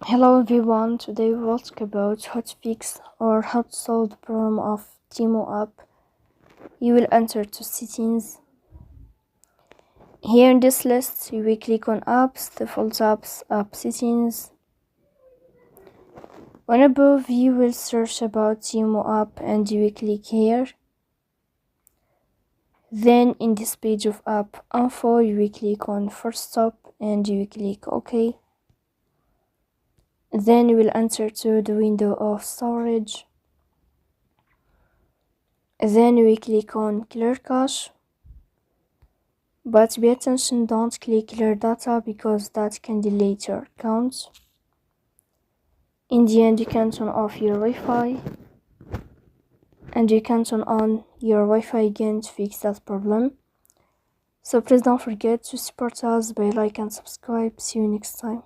Hello everyone, today we will talk about how to fix or how to solve the problem of Temu app. You will enter to settings. Here in this list you will click on apps, default apps, app settings. On above you will search about Temu app and you will click here. Then in this page of app info you will click on first stop and you will click OK. Then you will enter to the window of storage. Then we click on clear cache, but pay attention, don't click clear data because that can delete your account. In the end you can turn off your Wi-Fi and you can turn on your Wi-Fi again to fix that problem. So please don't forget to support us by like and subscribe. See you next time.